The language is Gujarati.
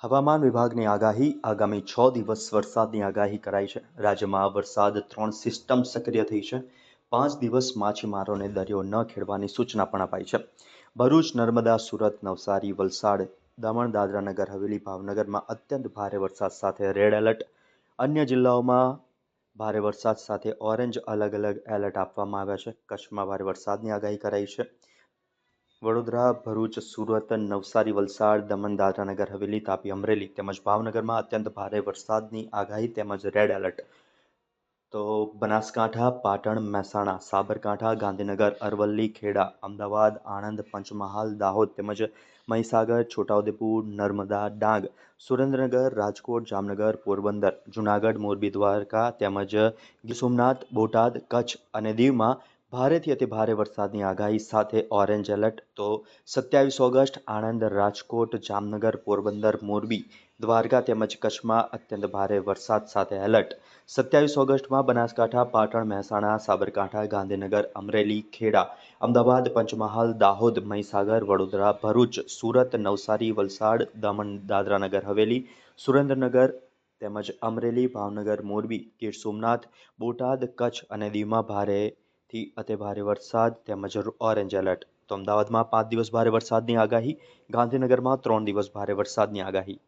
હવામાન વિભાગની આગાહી આગામી 6 દિવસ વરસાદની આગાહી કરાઈ છે। રાજ્યમાં વરસાદ 3 સિસ્ટમ સક્રિય થઈ છે। 5 દિવસ માછીમારોને દરિયો ન ખેડવાની સૂચના પણ અપાઈ છે। ભરૂચ, નર્મદા, સુરત, નવસારી, વલસાડ, દમણ, દાદરા નગર હવેલી, ભાવનગરમાં અત્યંત ભારે વરસાદ સાથે રેડ એલર્ટ। અન્ય જિલ્લાઓમાં ભારે વરસાદ સાથે ઓરેન્જ અલગ અલગ એલર્ટ આપવામાં આવ્યા છે। કચ્છમાં ભારે વરસાદની આગાહી કરાઈ છે। વડોદરા, ભરૂચ, સુરત, નવસારી, વલસાડ, દમણ, દાદરા નગર હવેલી, તાપી, અમરેલી તેમજ ભાવનગરમાં અત્યંત ભારે વરસાદની આગાહી તેમજ રેડ એલર્ટ। તો બનાસકાંઠા, પાટણ, મહેસાણા, સાબરકાંઠા, ગાંધીનગર, અરવલ્લી, ખેડા, અમદાવાદ, આણંદ, પંચમહાલ, દાહોદ તેમજ મહીસાગર, છોટાઉદેપુર, નર્મદા, ડાંગ, સુરેન્દ્રનગર, રાજકોટ, જામનગર, પોરબંદર, જૂનાગઢ, મોરબી, દ્વારકા તેમજ ગીર સોમનાથ, બોટાદ, કચ્છ અને દીવમાં ભારેથી અતિ ભારે વરસાદની આગાહી સાથે ઓરેન્જ એલર્ટ। તો 27 ઓગસ્ટ આણંદ, રાજકોટ, જામનગર, પોરબંદર, મોરબી, દ્વારકા તેમજ કચ્છમાં અત્યંત ભારે વરસાદ સાથે એલર્ટ। 27 ઓગસ્ટમાં બનાસકાંઠા, પાટણ, મહેસાણા, સાબરકાંઠા, ગાંધીનગર, અમરેલી, ખેડા, અમદાવાદ, પંચમહાલ, દાહોદ, મહીસાગર, વડોદરા, ભરૂચ, સુરત, નવસારી, વલસાડ, દમણ, દાદરા નગર હવેલી, સુરેન્દ્રનગર તેમજ અમરેલી, ભાવનગર, મોરબી, ગીર સોમનાથ, બોટાદ, કચ્છ અને દીવમાં ભારેથી અતિ ભારે વરસાદ તેમજ ઓરેન્જ એલર્ટ। તો અમદાવાદમાં 5 દિવસ ભારે વરસાદની આગાહી, ગાંધીનગરમાં 3 દિવસ ભારે વરસાદની આગાહી।